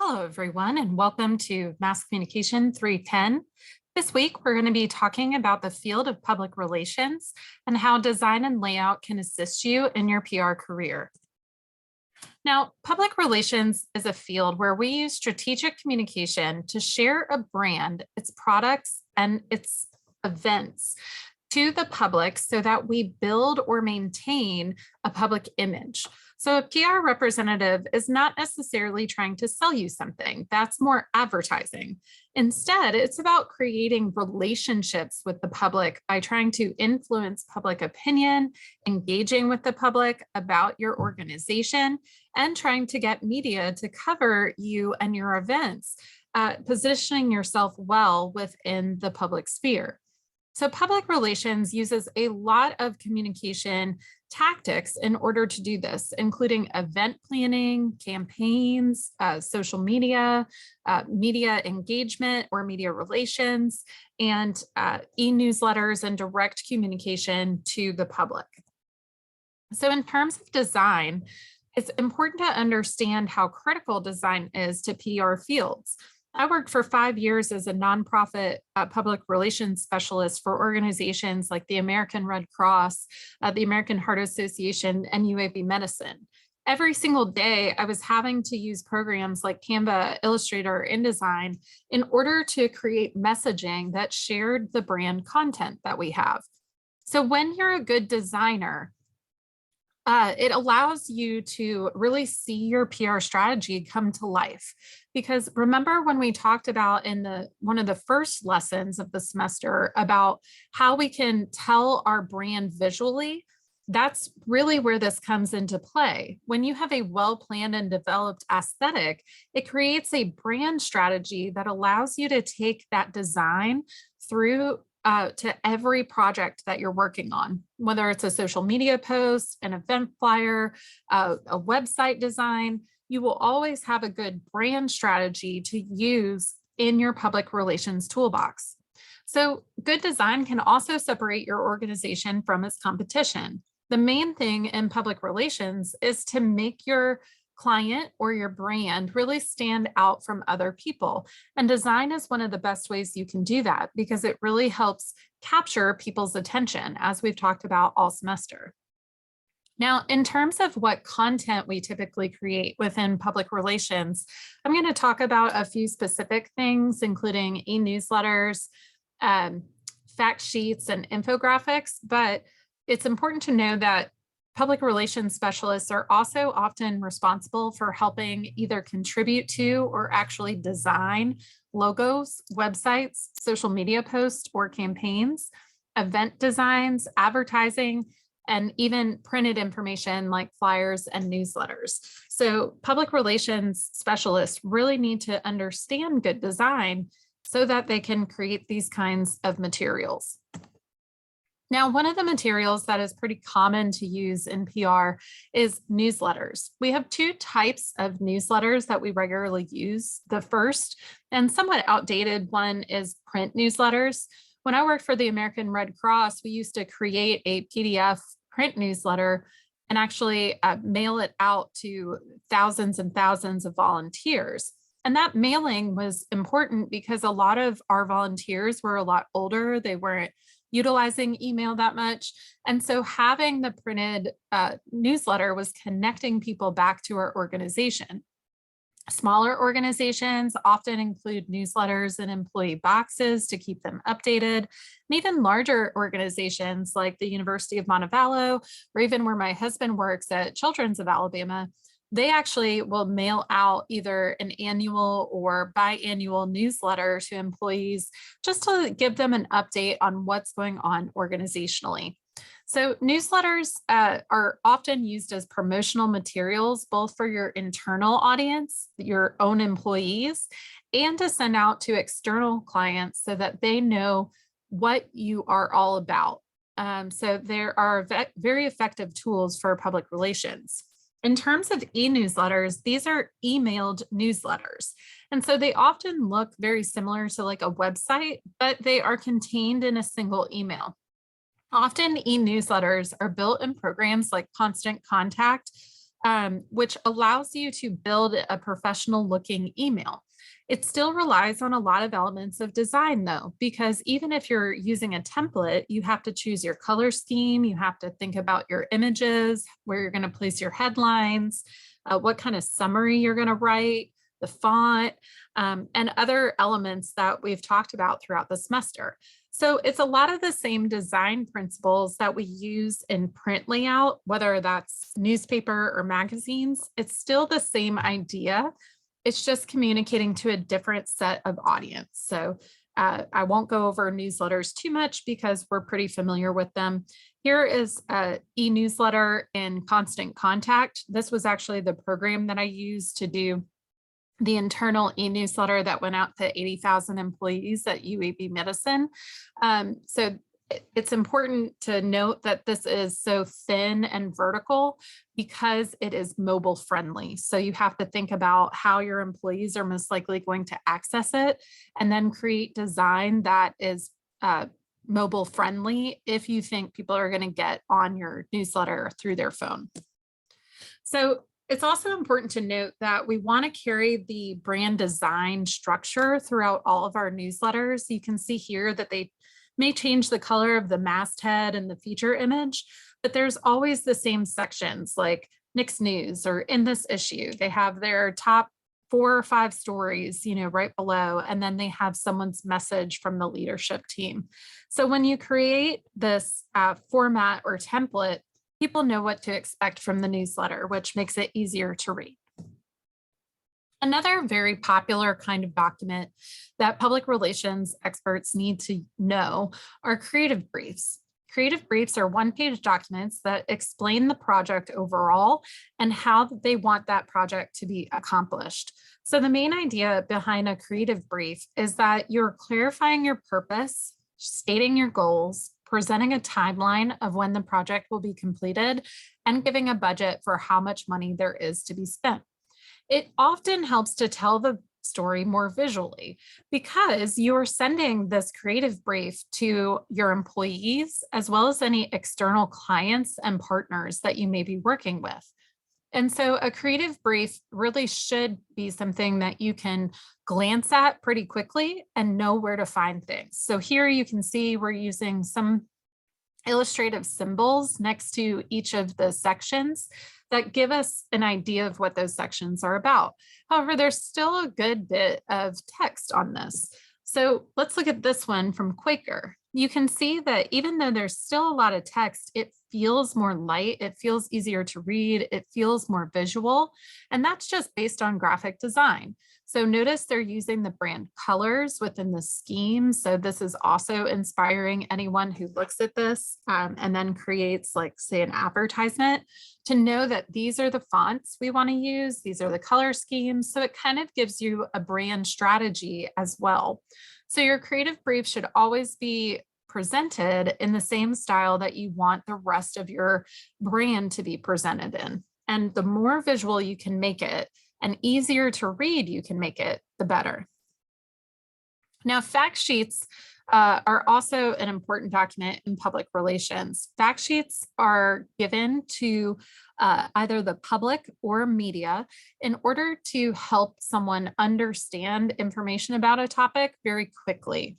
Hello, everyone, and welcome to Mass Communication 310. This week, we're going to be talking about the field of public relations and how design and layout can assist you in your PR career. Now, public relations is a field where we use strategic communication to share a brand, its products, and its events to the public so that we build or maintain a public image. So a PR representative is not necessarily trying to sell you something. That's more advertising. Instead, it's about creating relationships with the public by trying to influence public opinion, engaging with the public about your organization, and trying to get media to cover you and your events, positioning yourself well within the public sphere. So public relations uses a lot of communication tactics in order to do this, including event planning, campaigns, social media, media engagement or media relations, and e-newsletters and direct communication to the public. So in terms of design, it's important to understand how critical design is to PR fields. I worked for 5 years as a nonprofit public relations specialist for organizations like the American Red Cross, the American Heart Association, and UAB Medicine. Every single day, I was having to use programs like Canva, Illustrator, InDesign in order to create messaging that shared the brand content that we have. So when you're a good designer, it allows you to really see your PR strategy come to life. Because remember when we talked about in one of the first lessons of the semester about how we can tell our brand visually, that's really where this comes into play. When you have a well-planned and developed aesthetic, it creates a brand strategy that allows you to take that design through to every project that you're working on, whether it's a social media post, an event flyer, a website design. You will always have a good brand strategy to use in your public relations toolbox. So good design can also separate your organization from its competition. The main thing in public relations is to make your client or your brand really stand out from other people. And design is one of the best ways you can do that because it really helps capture people's attention, as we've talked about all semester. Now, in terms of what content we typically create within public relations, I'm going to talk about a few specific things, including e-newsletters, fact sheets, and infographics, but it's important to know that public relations specialists are also often responsible for helping either contribute to or actually design logos, websites, social media posts or campaigns, event designs, advertising, and even printed information like flyers and newsletters. So public relations specialists really need to understand good design so that they can create these kinds of materials. Now, one of the materials that is pretty common to use in PR is newsletters. We have two types of newsletters that we regularly use. The first and somewhat outdated one is print newsletters. When I worked for the American Red Cross, we used to create a PDF print newsletter and actually mail it out to thousands and thousands of volunteers. And that mailing was important because a lot of our volunteers were a lot older. They weren't utilizing email that much. And so having the printed newsletter was connecting people back to our organization. Smaller organizations often include newsletters in employee boxes to keep them updated. And even larger organizations like the University of Montevallo, or even where my husband works at Children's of Alabama, they actually will mail out either an annual or biannual newsletter to employees just to give them an update on what's going on organizationally. So newsletters are often used as promotional materials, both for your internal audience, your own employees, and to send out to external clients so that they know what you are all about. So there are very effective tools for public relations. In terms of e-newsletters, these are emailed newsletters. And so they often look very similar to like a website, but they are contained in a single email. Often e-newsletters are built in programs like Constant Contact which allows you to build a professional looking email. It still relies on a lot of elements of design though, because even if you're using a template, you have to choose your color scheme, you have to think about your images, where you're going to place your headlines, what kind of summary you're going to write, the font, and other elements that we've talked about throughout the semester. So it's a lot of the same design principles that we use in print layout, whether that's newspaper or magazines. It's still the same idea. It's just communicating to a different set of audience. So I won't go over newsletters too much because we're pretty familiar with them. Here is an e-newsletter in Constant Contact. This was actually the program that I used to do the internal e-newsletter that went out to 80,000 employees at UAB Medicine. So it's important to note that this is so thin and vertical because it is mobile friendly. So you have to think about how your employees are most likely going to access it and then create design that is mobile friendly if you think people are going to get on your newsletter through their phone. So it's also important to note that we want to carry the brand design structure throughout all of our newsletters. You can see here that they may change the color of the masthead and the feature image, but there's always the same sections like Nick's News or in this issue. They have their top 4 or 5 stories, right below, and then they have someone's message from the leadership team. So when you create this format or template, people know what to expect from the newsletter, which makes it easier to read. Another very popular kind of document that public relations experts need to know are creative briefs. Creative briefs are one-page documents that explain the project overall and how they want that project to be accomplished. So the main idea behind a creative brief is that you're clarifying your purpose, stating your goals, presenting a timeline of when the project will be completed, and giving a budget for how much money there is to be spent. It often helps to tell the story more visually because you're sending this creative brief to your employees as well as any external clients and partners that you may be working with. And so a creative brief really should be something that you can glance at pretty quickly and know where to find things. So here you can see we're using some illustrative symbols next to each of the sections that give us an idea of what those sections are about. However, there's still a good bit of text on this. So let's look at this one from Quaker. You can see that even though there's still a lot of text, it feels more light, it feels easier to read, it feels more visual, and that's just based on graphic design. So notice they're using the brand colors within the scheme. So this is also inspiring anyone who looks at this and then creates, like, say, an advertisement to know that these are the fonts we want to use, these are the color schemes. So it kind of gives you a brand strategy as well. So your creative brief should always be presented in the same style that you want the rest of your brand to be presented in. And the more visual you can make it and easier to read you can make it, the better. Now, fact sheets are also an important document in public relations. Fact sheets are given to either the public or media in order to help someone understand information about a topic very quickly.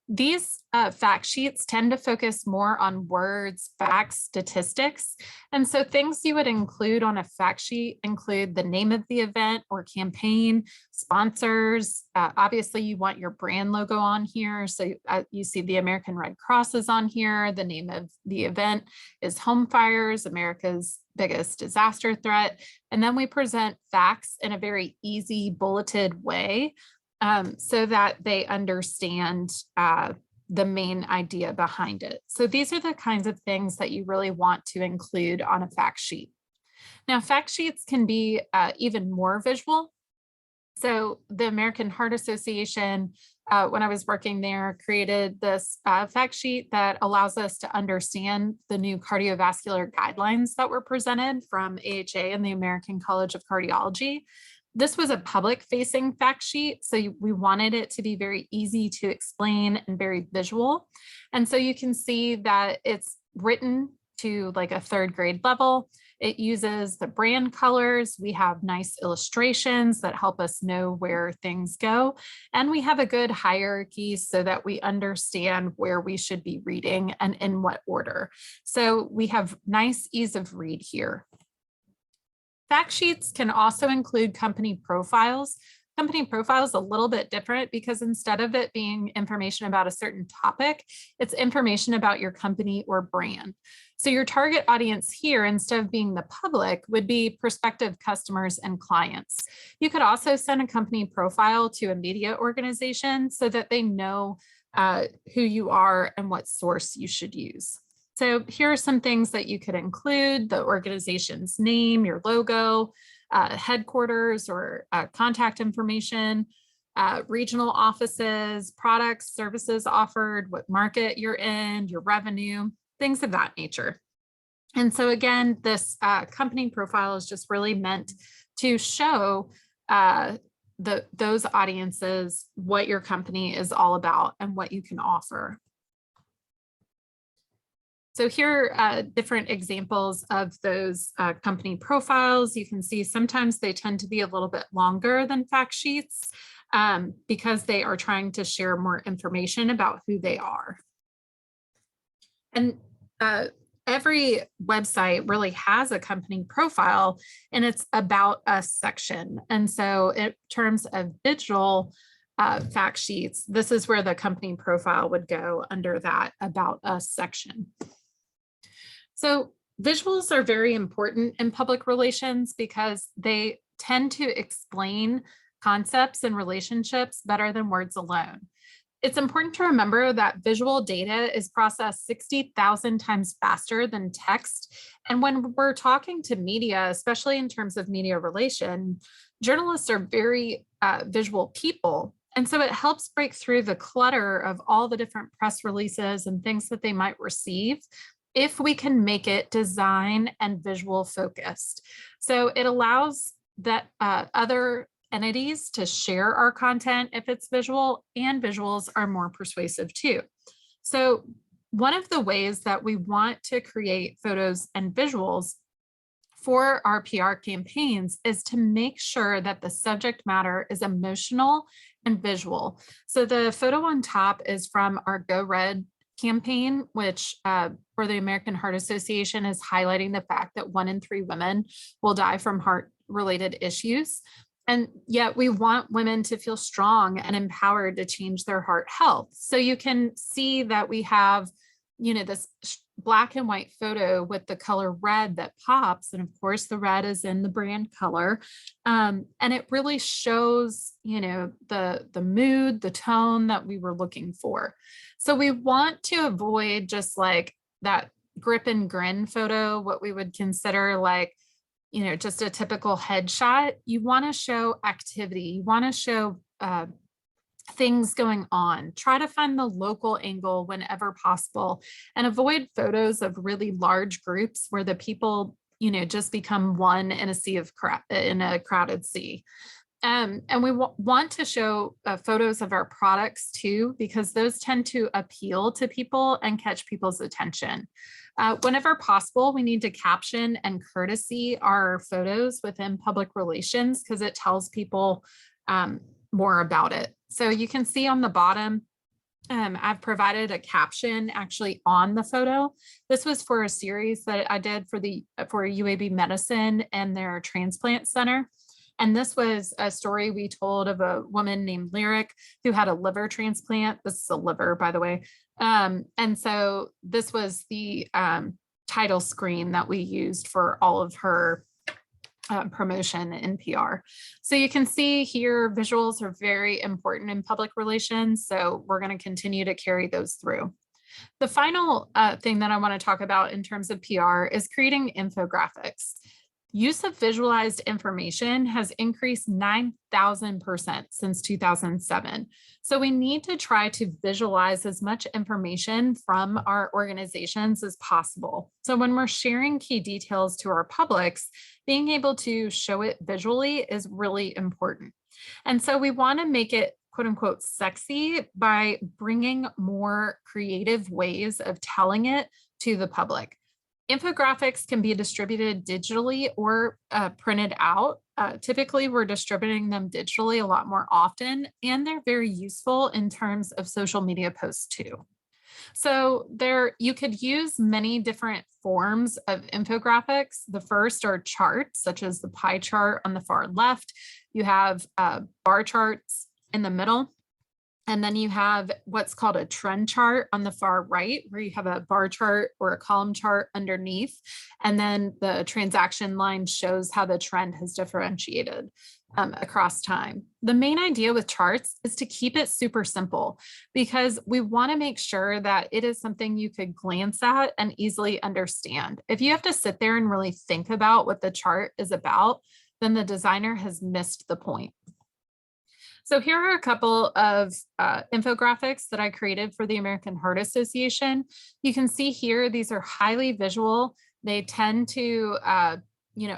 These fact sheets tend to focus more on words, facts, statistics. And so things you would include on a fact sheet include the name of the event or campaign, sponsors. Obviously, you want your brand logo on here. So you see the American Red Cross is on here. The name of the event is Home Fires, America's biggest disaster threat. And then we present facts in a very easy bulleted way, so that they understand the main idea behind it. So these are the kinds of things that you really want to include on a fact sheet. Now, fact sheets can be even more visual. So the American Heart Association, when I was working there, created this fact sheet that allows us to understand the new cardiovascular guidelines that were presented from AHA and the American College of Cardiology. This was a public-facing fact sheet, so we wanted it to be very easy to explain and very visual. And so you can see that it's written to like a 3rd grade level. It uses the brand colors. We have nice illustrations that help us know where things go. And we have a good hierarchy so that we understand where we should be reading and in what order. So we have nice ease of read here. Fact sheets can also include company profiles. Company profile is a little bit different because instead of it being information about a certain topic, it's information about your company or brand. So your target audience here, instead of being the public, would be prospective customers and clients. You could also send a company profile to a media organization so that they know who you are and what source you should use. So here are some things that you could include: the organization's name, your logo, headquarters or contact information, regional offices, products, services offered, what market you're in, your revenue, things of that nature. And so again, this company profile is just really meant to show those audiences what your company is all about and what you can offer. So here are different examples of those company profiles. You can see sometimes they tend to be a little bit longer than fact sheets because they are trying to share more information about who they are. And every website really has a company profile and it's about us section. And so in terms of digital fact sheets, this is where the company profile would go under that about us section. So visuals are very important in public relations because they tend to explain concepts and relationships better than words alone. It's important to remember that visual data is processed 60,000 times faster than text. And when we're talking to media, especially in terms of media relation, journalists are very visual people. And so it helps break through the clutter of all the different press releases and things that they might receive if we can make it design and visual focused. So it allows that other entities to share our content if it's visual, and visuals are more persuasive too. So one of the ways that we want to create photos and visuals for our PR campaigns is to make sure that the subject matter is emotional and visual. So the photo on top is from our Go Red campaign, which for the American Heart Association is highlighting the fact that 1 in 3 women will die from heart-related issues. And yet we want women to feel strong and empowered to change their heart health. So you can see that we have, this black and white photo with the color red that pops. And of course, the red is in the brand color. And it really shows, the mood, the tone that we were looking for. So we want to avoid just like that grip and grin photo, what we would consider like, just a typical headshot. You want to show activity. You want to show things going on. Try to find the local angle whenever possible and avoid photos of really large groups where the people, just become one in a sea of in a crowded sea. And we want to show photos of our products too, because those tend to appeal to people and catch people's attention. Whenever possible, we need to caption and courtesy our photos within public relations because it tells people more about it. So you can see on the bottom, I've provided a caption actually on the photo. This was for a series that I did for UAB Medicine and their transplant center. And this was a story we told of a woman named Lyric who had a liver transplant. This is a liver, by the way. And so this was the title screen that we used for all of her promotion in PR. So you can see here, visuals are very important in public relations. So we're going to continue to carry those through. The final thing that I want to talk about in terms of PR is creating infographics. Use of visualized information has increased 9,000% since 2007. So we need to try to visualize as much information from our organizations as possible. So when we're sharing key details to our publics, being able to show it visually is really important. And so we want to make it quote unquote sexy by bringing more creative ways of telling it to the public. Infographics can be distributed digitally or printed out. Typically, we're distributing them digitally a lot more often, and they're very useful in terms of social media posts too. So you could use many different forms of infographics. The first are charts, such as the pie chart on the far left. You have bar charts in the middle. And then you have what's called a trend chart on the far right, where you have a bar chart or a column chart underneath. And then the transaction line shows how the trend has differentiated across time. The main idea with charts is to keep it super simple because we want to make sure that it is something you could glance at and easily understand. If you have to sit there and really think about what the chart is about, then the designer has missed the point. So here are a couple of infographics that I created for the American Heart Association. You can see here, these are highly visual. They tend to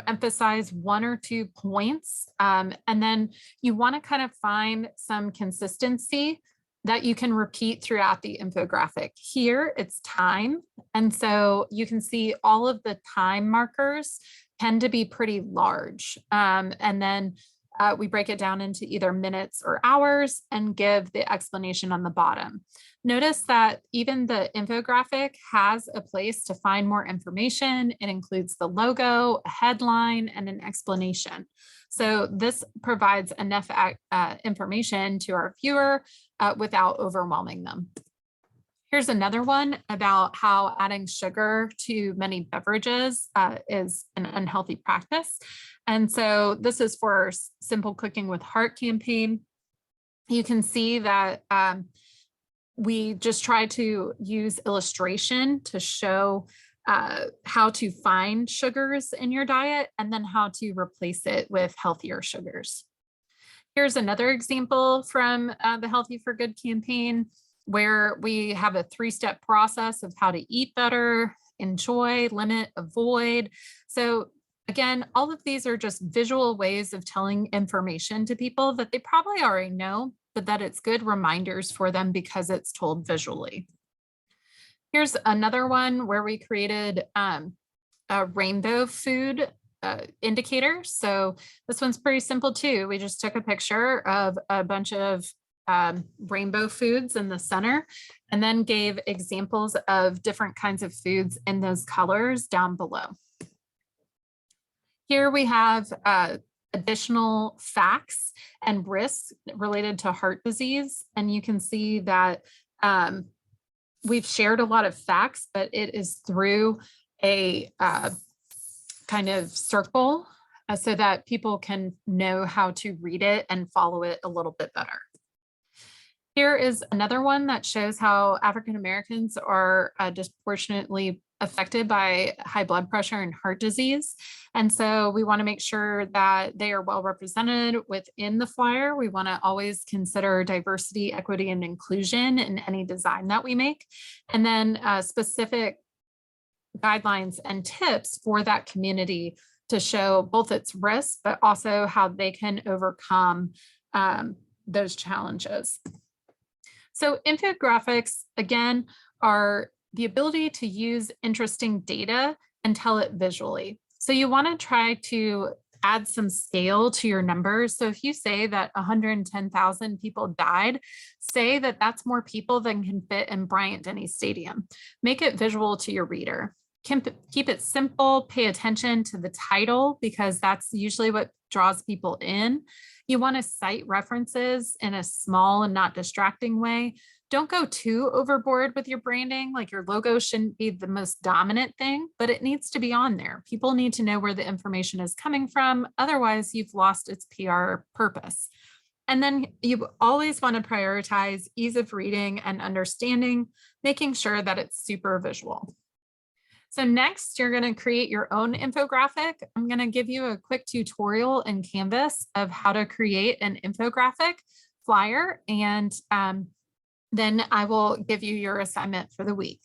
emphasize one or two points. And then you want to kind of find some consistency that you can repeat throughout the infographic. Here it's time. And so you can see all of the time markers tend to be pretty large. And then we break it down into either minutes or hours and give the explanation on the bottom. Notice that even the infographic has a place to find more information. It includes the logo, a headline, and an explanation. So this provides enough information to our viewer without overwhelming them. Here's another one about how adding sugar to many beverages is an unhealthy practice. And so this is for Simple Cooking with Heart campaign. You can see that we just try to use illustration to show how to find sugars in your diet and then how to replace it with healthier sugars. Here's another example from the Healthy for Good campaign, where we have a 3-step process of how to eat better, enjoy, limit, avoid. So again, all of these are just visual ways of telling information to people that they probably already know, but that it's good reminders for them because it's told visually. Here's another one where we created a rainbow food indicator. So this one's pretty simple too. We just took a picture of a bunch of rainbow foods in the center, and then gave examples of different kinds of foods in those colors down below. Here we have additional facts and risks related to heart disease. And you can see that we've shared a lot of facts, but it is through a kind of circle so that people can know how to read it and follow it a little bit better. Here is another one that shows how African Americans are disproportionately affected by high blood pressure and heart disease. And so we want to make sure that they are well represented within the flyer. We want to always consider diversity, equity, and inclusion in any design that we make. And then specific guidelines and tips for that community to show both its risks, but also how they can overcome those challenges. So infographics, again, are the ability to use interesting data and tell it visually. So you want to try to add some scale to your numbers. So if you say that 110,000 people died, say that that's more people than can fit in Bryant-Denny Stadium. Make it visual to your reader. Keep it simple, pay attention to the title because that's usually what draws people in. You want to cite references in a small and not distracting way. Don't go too overboard with your branding. Like your logo shouldn't be the most dominant thing, but it needs to be on there. People need to know where the information is coming from. Otherwise, you've lost its PR purpose. And then you always want to prioritize ease of reading and understanding, making sure that it's super visual. So next, you're going to create your own infographic. I'm going to give you a quick tutorial in Canvas of how to create an infographic flyer, and then I will give you your assignment for the week.